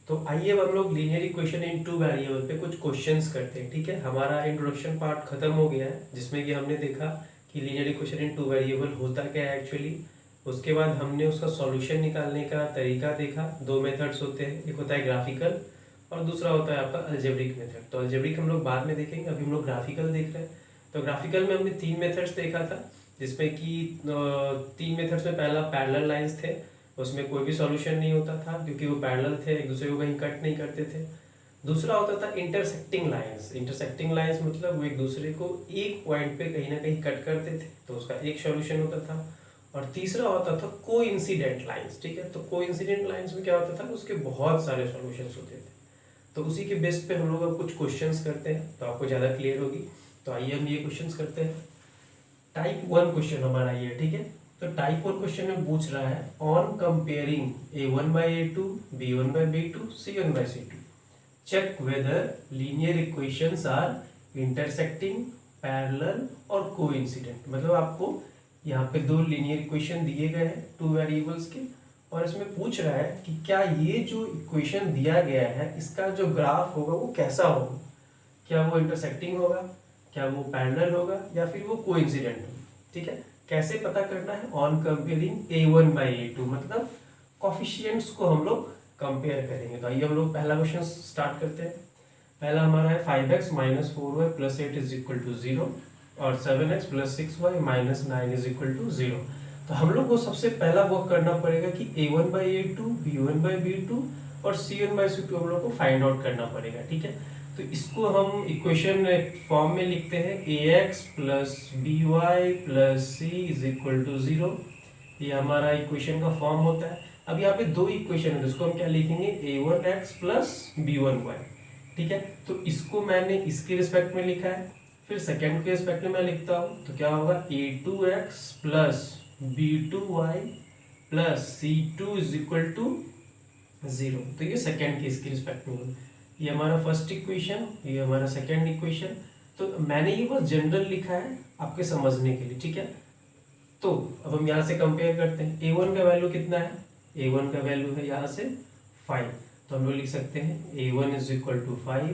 तो आइए अब हम लोग linear equation in two variable पे कुछ क्वेश्चंस करते हैं। ठीक है, हमारा इंट्रोडक्शन पार्ट खत्म हो गया है जिसमें कि हमने देखा कि linear equation in two variable होता क्या है एक्चुअली। उसके बाद हमने उसका सॉल्यूशन निकालने का तरीका देखा। दो मेथड्स होते हैं, एक होता है ग्राफिकल और दूसरा होता है आपका अलजेब्रिक मेथड। तो अलजेब्रिक हम लोग बाद में देखेंगे, अभी हम लोग ग्राफिकल देख रहे हैं। तो ग्राफिकल में हमने तीन मेथड्स देखा था, जिसमें कि तीन मेथड्स में पहला पैरेलल लाइंस थे, उसमें कोई भी सॉल्यूशन नहीं होता था क्योंकि वो पैरेलल थे, एक दूसरे को कहीं कट नहीं करते थे। दूसरा होता था इंटरसेक्टिंग लाइंस। इंटरसेक्टिंग लाइंस मतलब वो एक दूसरे को एक पॉइंट पे कहीं ना कहीं कट करते थे, तो उसका एक सॉल्यूशन होता था। और तीसरा होता था कोइंसिडेंट लाइंस। ठीक है, तो कोइंसिडेंट लाइंस में क्या होता था, उसके बहुत सारे सॉल्यूशंस होते थे। तो उसी के बेस पे हम लोग अब कुछ क्वेश्चंस करते हैं तो आपको ज़्यादा क्लियर होगी। तो आइए हम ये क्वेश्चंस करते हैं। टाइप 1 क्वेश्चन हमारा ये, ठीक है। तो टाइप 1 क्वेश्चन में पूछ रहा है on comparing a1 by a2, b1 by b2, c1 by c2 check whether linear equations are intersecting, parallel और कोइंसिडेंट। मतलब आपको यहाँ पे दो लीनियर इक्वेशन दिए गए हैं टू वेरिएबल्स के, और इसमें पूछ रहा है कि क्या ये जो इक्वेशन दिया गया है इसका जो ग्राफ होगा वो कैसा होगा। क्या वो इंटरसेक्टिंग होगा, क्या वो पैरेलल होगा, या फिर वो कोइंसिडेंट होगा। ठीक है, कैसे पता करना है, on comparing a1 by a2, मतलब कॉफिशिएंट्स को हम लोग कंपेयर करेंगे। तो आइए हम लोग पहला क्वेश्चन स्टार्ट करते हैं। पहला हमारा है 5x minus 4y plus 8 is equal to 0 और 7x plus 6y minus 9 is equal to 0। तो हम लोग को सबसे पहला वर्क करना पड़ेगा कि a1 by a2, b1 by b2 और c1 by c2 हम लोग को फाइंड आउट करना पड़ेगा। ठीक है, तो इसको हम इक्वेशन फॉर्म में लिखते हैं ax plus by plus c is equal to 0। ये हमारा इक्वेशन का फॉर्म होता है। अब यहाँ पे दो इक्वेशन है, जिसको हम क्या लिखेंगे, a1x plus b1y। ठीक है, तो इसको मैंने इसके रिस्पेक्ट में लिखा है, फिर सेकेंड के रिस्पेक्ट में मैं लिखता हूँ तो क्या होगा, a2x plus b2y plus c2 is equal to 0। तो ये सेकेंड के इसके रिस्पेक्ट में होगा। ये हमारा फर्स्ट इक्वेशन, ये हमारा सेकेंड इक्वेशन। तो मैंने ये बस जनरल लिखा है आपके समझने के लिए। ठीक है, तो अब हम यहाँ से कंपेयर करते हैं। a1 का वैल्यू कितना है, a1 का वैल्यू है यहाँ से 5, तो हम लोग लिख सकते हैं a1 is equal to 5।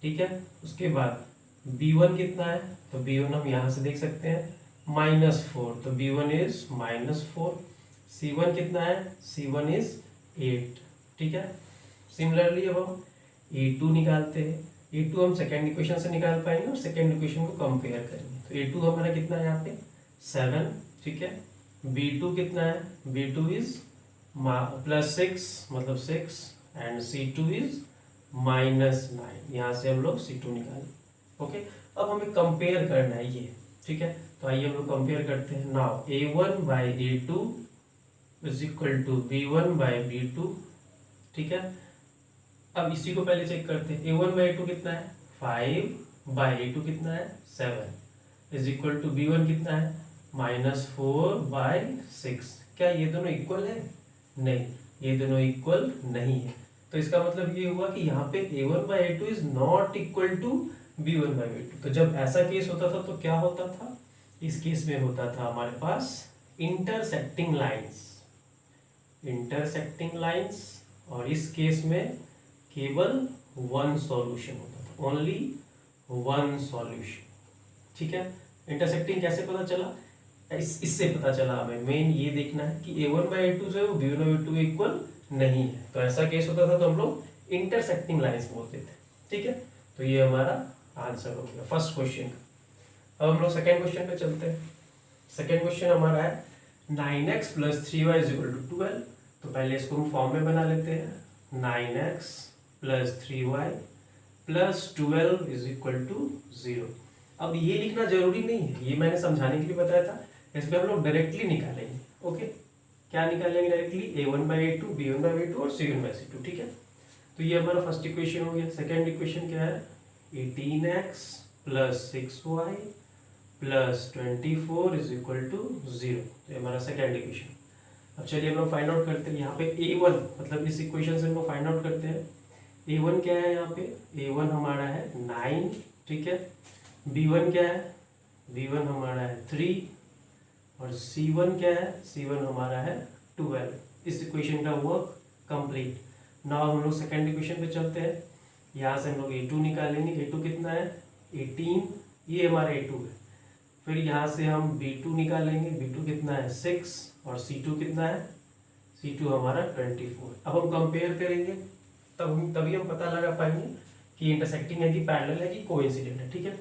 ठीक है, उसके बाद b1 कितना है, तो b1 हम यहाँ से देख सकते हैं -4, तो b1 is -4। c1 कितना है, c1 is 8। ठीक है, सिमिलरली अब हम a2 निकालते हैं। a2 हम सेकेंड इक्वेशन से निकाल पाएंगे और सेकेंड इक्वेशन को कंपेयर करेंगे। तो a2 हमारा कितना है यहाँ पे 7। ठीक है, b2 कितना है, b2 इज +6 मतलब 6 एंड c2 इज -9। यहाँ से हम लोग c2 निकालें। ओके, अब हमें कंपेयर करना है ये। ठीक है, तो आइए हम लोग कंपेयर करते हैं। Now a1 by a2 is equal to b1 by b2। ठीक है, अब इसी को पहले चेक करते हैं। a1 by a2 कितना है 5 by a2 कितना है 7 इज इक्वल टू b1 कितना है -4 by 6। क्या ये दोनों इक्वल है, नहीं, ये दोनों इक्वल नहीं है। तो इसका मतलब ये हुआ कि यहाँ पे a1 by a2 is not equal to b1 by b2। तो जब ऐसा केस होता था तो क्या होता था, इस केस में होता था हमारे पास इंटरसेक्टिंग लाइंस। इंटरसेक्टिंग लाइंस, और इस केस में केवल वन सॉल्यूशन होता था, ओनली वन सॉल्यूशन। ठीक है, इंटरसेक्टिंग कैसे पता चला, इससे पता चला हमें। मेन ये देखना है कि a1 by a2 से वो b1 by b2 इक्वल नहीं है। तो ऐसा केस होता था तो हम लोग इंटरसेक्टिंग लाइंस बोलते थे। ठीक है, तो ये हमारा आंसर हो गया फर्स्ट क्वेश्चन का। अब हम लोग सेकेंड क्वेश्चन पे चलते हैं। सेकेंड क्वेश्चन हमारा है 9x plus 3y is equal to 12। तो पहले इसको हम फॉर्म में बना लेते हैं। 9x plus 3y plus 12 is equal to 0। अब ये लिखना जरूरी नहीं है, ये मैंने समझाने के लिए बताया था। इसमें हम लोग डायरेक्टली निकालेंगे। ओके, क्या निकालेंगे directly, a1 by a2, b1 by b2 और c1 by c2। ठीक है, तो ये हमारा फर्स्ट इक्वेशन हो गया। सेकेंड इक्वेशन क्या है, 18x plus 6y plus 24 is equal to 0। ये हमारा सेकेंड इक्वेशन। अब चलिए हम लोग फाइंड आउट करते हैं। यहाँ पे a1 मतलब इस इक्वेशन से हम लोग फाइंड आउट करते हैं। a1 क्या है, यहाँ पे a1 हमारा है 9। ठीक है, b1 क्या है, b1 हमारा है 3 और c1 क्या है, c1 हमारा है 12। इस इक्वेशन का वर्क कंप्लीट। नाउ हम लोग सेकेंड इक्वेशन पे चलते हैं। यहाँ से हम लोग A2 निकालेंगे। A2 कितना है 18, ये हमारा A2 है। फिर यहाँ से हम B2 निकालेंगे। B2 कितना है 6 और C2 कितना है, C2 हमारा 24। अब हम कंपेयर करेंगे तभी हम पता लगा पाएंगे कि इंटरसेक्टिंग है कि पैरेलल है कि कोइंसिडेंट है। ठीक है,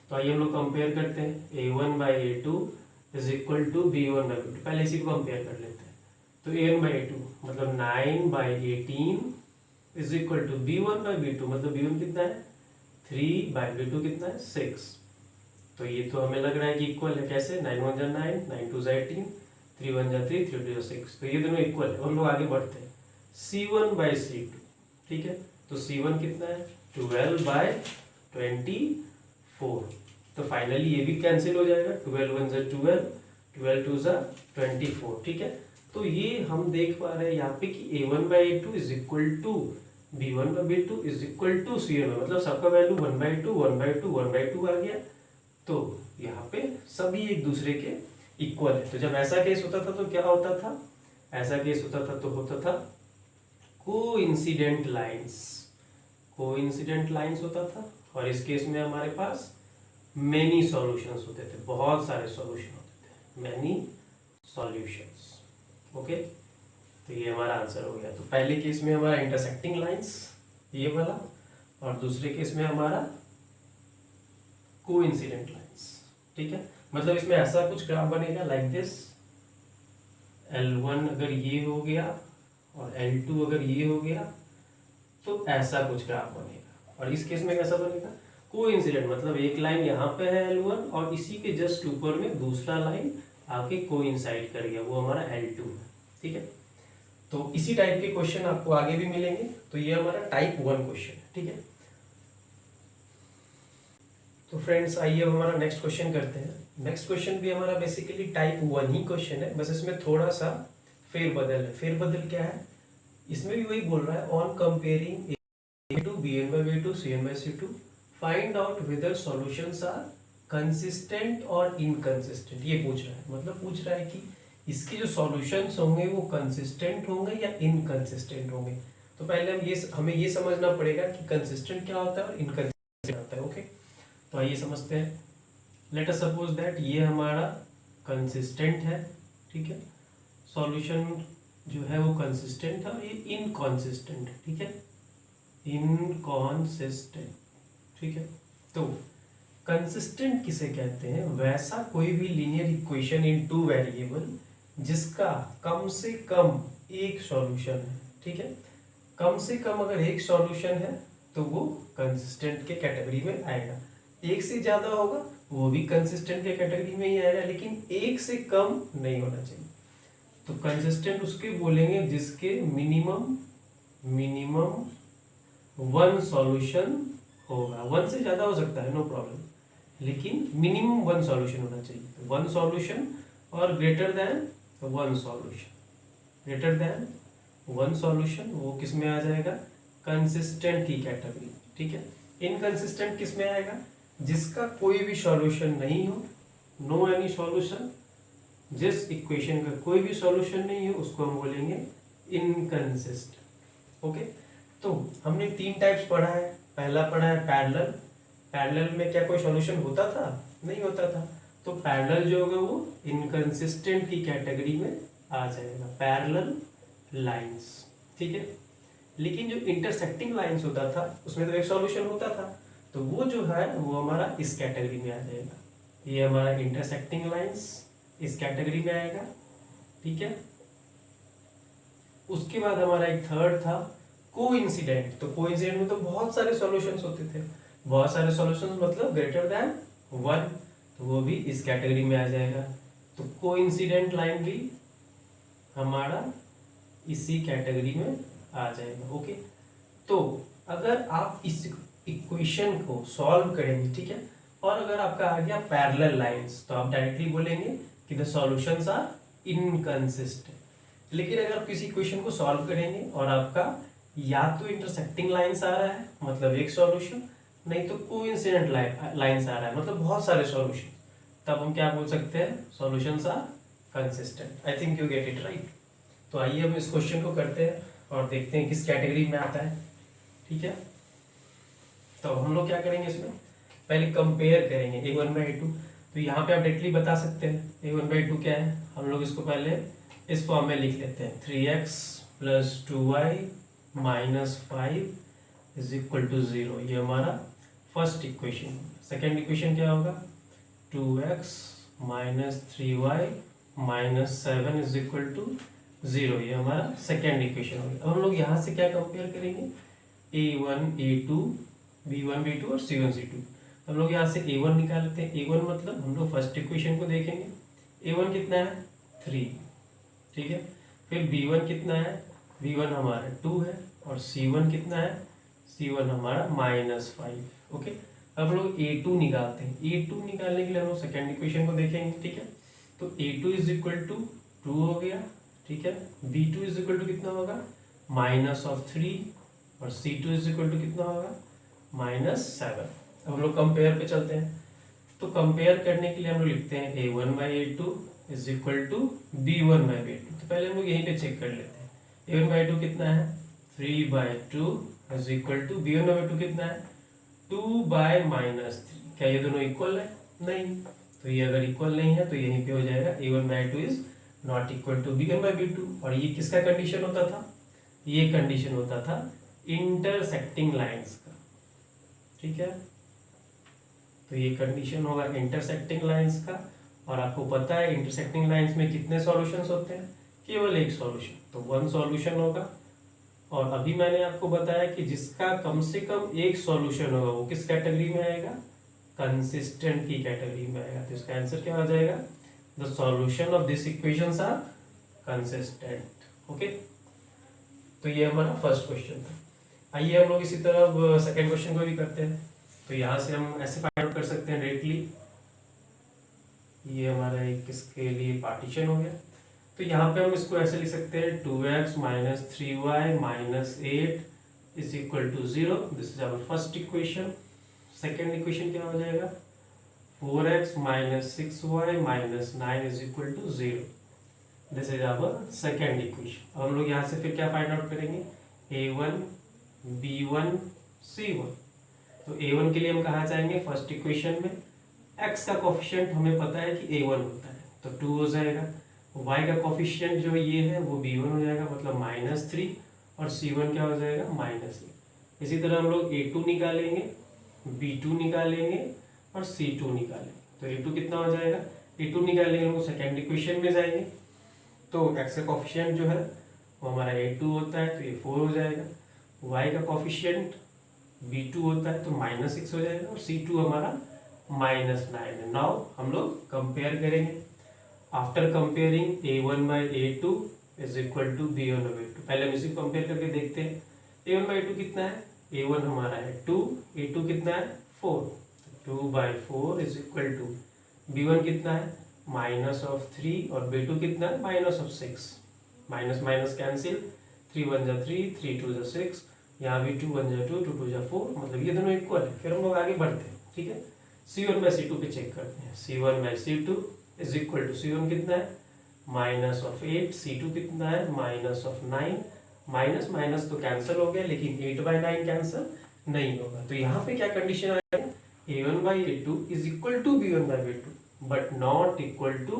तो आइए हम लोग कंपेयर करते हैं। A1/A2 is equal to B1/B2। पहले इसी को कंपेयर कर लेते हैं। तो A1/A2 मतलब 9/18 इज इक्वल टू B1/B2 मतलब B1 कितना है 3/B2 कितना है 6। तो ये तो हमें लग रहा है कि इक्वल है। कैसे 9 1 9, 9 2 18, 3 1 3, 3 2 6। तो ये दोनों इक्वल है। हम लोग आगे बढ़ते हैं। C1/C2, ठीक है, तो C1 कितना है 12/24। तो फाइनली ये भी कैंसिल हो जाएगा। 12 1 12, 12 2 24। ठीक है, तो ये हम देख पा रहे हैं यहाँ पे कि A1/A2 is equal to B1/B2 is equal to C1, मतलब सबका वैल्यू 1/2 1/2 1/2 आ गया। तो यहाँ पे सभी एक दूसरे के इक्वल है। तो जब ऐसा केस होता था तो क्या होता था, ऐसा केस होता था तो होता था कोइंसिडेंट लाइंस, कोइंसिडेंट लाइंस होता था। और इस केस में हमारे पास मेनी सॉल्यूशंस होते थे, बहुत सारे सॉल्यूशन होते थे, मेनी सॉल्यूशंस। ओके, तो ये हमारा आंसर हो गया। तो पहले केस में हमारा इंटरसेक्टिंग लाइंस ये वाला, और दूसरे केस में हमारा कोइंसिडेंट लाइंस। ठीक है, मतलब इसमें ऐसा कुछ ग्राफ बनेगा लाइक दिस। L1 अगर ये हो गया और L2 अगर ये हो गया तो ऐसा कुछ ग्राफ बनेगा। और इस केस में कैसा बनेगा कोइंसिडेंट, मतलब एक लाइन यहाँ पे है L1 और इसी के जस्ट ऊपर में दूसरा लाइन आके कोइंसाइड कर गया, वो हमारा L2 है। ठीक है, तो इसी टाइप के क्वेश्चन आपको आगे भी मिलेंगे। तो ये हमारा टाइप 1 क्वेश्चन है। ठीक है, तो फ्रेंड्स आइए हमारा नेक्स्ट क्वेश्चन करते हैं। नेक्स्ट क्वेश्चन भी हमारा बेसिकली टाइप 1 ही क्वेश्चन है, बस इसमें थोड़ा सा फेरबदल है। फेरबदल क्या है, इसमें भी वही बोल रहा है on comparing A2 B1/B2 C1/C2 find out whether solutions are consistent और इनकंसिस्टेंट। ये पूछ रहा है, मतलब पूछ रहा है कि इसके जो सॉल्यूशंस होंगे वो कंसिस्टेंट होंगे या इनकंसिस्टेंट होंगे। तो पहले हमें ये समझना पड़ेगा कि कंसिस्टेंट क्या होता है और इनकंसिस्टेंट होता है। ओके, तो आइए समझते हैं। लेट अस सपोज दैट ये हमारा कंसिस्टेंट है। ठीक है, सॉल्यूशन जो है वो कंसिस्टेंट है और ये इनकंसिस्टेंट है। ठीक है, इनकंसिस्टेंट। ठीक है, तो कंसिस्टेंट किसे कहते हैं, वैसा कोई भी linear equation in two variable जिसका कम से कम एक सॉल्यूशन है। ठीक है, कम से कम अगर एक सॉल्यूशन है तो वो कंसिस्टेंट के कैटेगरी में आएगा। एक से ज्यादा होगा वो भी कंसिस्टेंट के कैटेगरी में ही आएगा, लेकिन एक से कम नहीं होना चाहिए। तो कंसिस्टेंट उसके बोलेंगे जिसके मिनिमम वन सॉल्यूशन होगा। वन से ज्यादा हो सकता है नो प्रॉब्लम, लेकिन मिनिमम वन सॉल्यूशन होना चाहिए। वन सॉल्यूशन और greater than one solution, greater than one solution वो किस में आ जाएगा, कंसिस्टेंट की कैटेगरी। ठीक है, इनकंसिस्टेंट किस में आएगा, जिसका कोई भी सॉल्यूशन नहीं हो, नो एनी सॉल्यूशन, जिस इक्वेशन का कोई भी सॉल्यूशन नहीं है उसको हम बोलेंगे इनकंसिस्टेंट। ओके, तो हमने 3 टाइप्स पढ़ा है। पहला पढ़ा है पैरेलल। पैरेलल में क्या कोई सॉल्यूशन होता था, नहीं होता था, तो पैरेलल जो होगा वो इनकंसिस्टेंट की कैटेगरी में आ जाएगा, पैरेलल लाइंस। ठीक है, लेकिन जो इंटरसेक्टिंग लाइंस होता था उसमें तो एक सॉल्यूशन होता था, तो वो जो है वो हमारा इस कैटेगरी में आ जाएगा। ये हमारा इंटरसेक्टिंग लाइंस इस कैटेगरी में आएगा। ठीक है, उसके बाद हमारा एक थर्ड था कोइंसिडेंट। तो कोइंसिडेंट में तो बहुत सारे सॉल्यूशंस होते थे, बहुत सारे सॉल्यूशंस मतलब ग्रेटर देन वन, तो वो भी इस कैटेगरी में आ जाएगा। तो कोइंसिडेंट लाइन भी हमारा इसी कैटेगरी में आ जाएगा। ओके, तो अगर आप इस इक्वेशन को सॉल्व करेंगे, ठीक है, और अगर आपका आ गया पैरेलल लाइंस, तो आप डायरेक्टली बोलेंगे कि द सॉल्यूशंस आर इनकंसिस्टेंट। लेकिन अगर आप किसी इक्वेशन को सॉल्व करेंगे और आपका या तो इंटरसेक्टिंग लाइंस आ रहा है मतलब एक सॉल्यूशन, नहीं तो कोइंसिडेंट लाइंस आ रहा है मतलब बहुत सारे सॉल्यूशन, तब हम क्या बोल सकते हैं, solutions are consistent. I think you get it right. तो आइए हम इस क्वेश्चन को करते हैं और देखते हैं किस कैटेगरी में आता है। ठीक है, तो हम लोग क्या करेंगे इसमें, पहले कंपेयर करेंगे a1/a2। तो यहाँ पे आप डायरेक्टली बता सकते हैं a1/2 क्या है। हम लोग इसको पहले इस फॉर्म में लिख लेते हैं, 3x + 2y - 5 = 0। ये हमारा फर्स्ट इक्वेशन। सेकेंड इक्वेशन क्या होगा, 2x - 3y - 7 = 0। ये हमारा सेकेंड इक्वेशन हो गया। अब हम लोग यहाँ से क्या कंपेयर करेंगे, a1 a2 b1 b2 और c1 c2। हम लोग यहाँ से a1 निकालते हैं। a1 मतलब हम लोग फर्स्ट इक्वेशन को देखेंगे, a1 कितना है 3, ठीक है। फिर b1 कितना है, b1 हमारा 2 है, और c1 कितना है, c1 हमारा -5। ओके, अब हम लोग a2 निकालते हैं। a2 निकालने के लिए हम लोग सेकेंड इक्वेशन को देखेंगे, ठीक है। तो a2 = 2 हो गया, ठीक है। b2 = कितना होगा, -3, और c2 = कितना होगा, -7। अब हम लोग कंपेयर पे चलते हैं। तो कंपेयर करने के लिए हम लोग लिखते हैं a1/a2 = b1/b2। तो पहले हम लोग यहीं पे चेक कर लेते हैं, a1/2 कितना है, 3/2 = b1/2 कितना है, 2/-3। क्या ये दोनों इक्वल है, नहीं। तो ये अगर इक्वल नहीं है तो यहीं पे हो जाएगा a1/2 is not equal to b1/b2। और ये किसका कंडीशन होता था, ये कंडीशन होता था इंटरसेक्टिंग लाइंस का, ठीक है। तो ये कंडीशन होगा इंटरसेक्टिंग लाइंस का। और आपको पता है इंटरसेक्टिंग लाइंस में कितने सॉल्यूशंस होते हैं, केवल एक सॉल्यूशन, तो 1 सॉल्यूशन होगा। और अभी मैंने आपको बताया कि जिसका कम से कम एक सॉल्यूशन होगा वो किस कैटेगरी में आएगा, कंसिस्टेंट की कैटेगरी में आएगा। तो इसका आंसर क्या हो जाएगा, the solution of this equations are consistent. Okay, तो ये हमारा फर्स्ट क्वेश्चन था। आइए हम लोग इसी तरह सेकेंड क्वेश्चन को भी करते हैं। तो यहाँ से हम ऐसे फाइंड आउट कर सकते हैं डायरेक्टली, ये हमारा एक किसके लिए पार्टीशन हो गया। तो यहाँ पे हम इसको ऐसे लिख सकते हैं, 2x - 3y - 8 = 0। This is our first equation. Second equation क्या हो जाएगा, 4x - 6y - 9 = 0। This is our second equation. अब हम लोग यहाँ से फिर क्या फाइंड आउट करेंगे, a1 b1 c1। तो a1 के लिए हम कहाँ जाएंगे, फर्स्ट इक्वेशन में x का कोफिशिएंट हमें पता है कि a1 होता है, तो 2 हो जाएगा। y का कोफिशिएंट जो ये है वो b1 हो जाएगा, मतलब -3, और c1 क्या हो जाएगा, -8। इसी तरह हम लोग a2 निकालेंगे, b2 निकालेंगे और c2 निकालेंगे। तो a2 कितना हो जाएगा, a2 निकालने के लिए सेकेंड इक्वेशन में जाएंगे। तो x का कोफिशिएंट जो है वो हमारा a2 होता है, तो ये 4 हो जाएगा। y का कोफिशिएंट b2 होता है तो -6 हो जाएगा, और c2 हमारा -9 है। नाउ हम लोग कंपेयर करेंगे। After comparing a1/a2 = b1/b2। पहले हम इसी को कंपेयर करके देखते हैं। a1/a2 कितना है, a1 हमारा है 2, a2 कितना है 4, 2/4 = b1 कितना है -3, और b2 कितना है -6। माइनस माइनस कैंसिल, 3 1 जा 3, 3 2 जा 6, यहाँ भी 2 1 जा 2, 2 2 जा 4, मतलब ये दोनों इक्वल है। फिर हम लोग आगे बढ़ते हैं, ठीक है। c1/c2 पे चेक करते हैं। c1/c2 = c1 कितना है -8, c2 कितना है -9। माइनस माइनस तो कैंसिल हो गया, लेकिन 8/9 कैंसिल नहीं होगा। तो यहाँ पे क्या कंडीशन आएगा, a1/a2 = b1/b2 but not equal to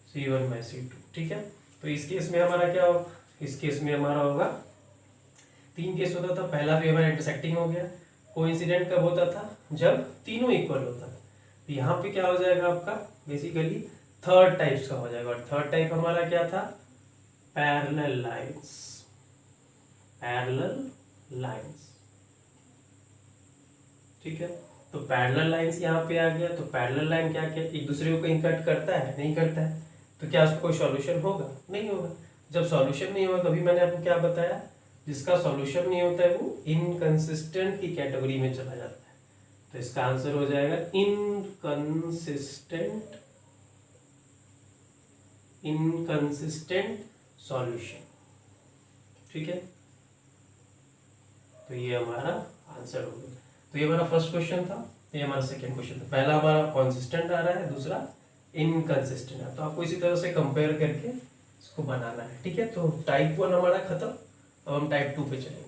c1/c2, ठीक है। तो इस केस में हमारा क्या होगा, इस केस में हमारा होगा 3 केस होता था। पहला भी हमारा इंटरसेक्टिंग हो गया। कोइंसिडेंट कब होता था, जब तीनों इक्वल होता था। तो यहाँ पे क्या हो जाएगा आपका, बेसिकली थर्ड टाइप्स का हो जाएगा। और थर्ड टाइप हमारा क्या था, पैरेलल लाइंस। पैरेलल लाइंस, ठीक है। तो पैरेलल लाइंस यहाँ पे आ गया। तो पैरेलल लाइन क्या क्या एक दूसरे को कहीं कट करता है, नहीं करता है। तो क्या उसका कोई सॉल्यूशन होगा, नहीं होगा। जब सॉल्यूशन नहीं होगा तभी मैंने आपको क्या बताया, जिसका सॉल्यूशन नहीं होता है वो इनकंसिस्टेंट की कैटेगरी में चला जाता है। तो इसका आंसर हो जाएगा इनकंसिस्टेंट सॉल्यूशन, ठीक है। तो ये हमारा आंसर हो गया। तो ये हमारा फर्स्ट क्वेश्चन था, ये हमारा सेकंड क्वेश्चन था। पहला हमारा कॉन्सिस्टेंट आ रहा है, दूसरा इनकंसिस्टेंट है। तो आपको इसी तरह से कंपेयर करके इसको बनाना है, ठीक है। तो टाइप 1 हमारा खत्म। अब हम टाइप 2 पे चलेंगे।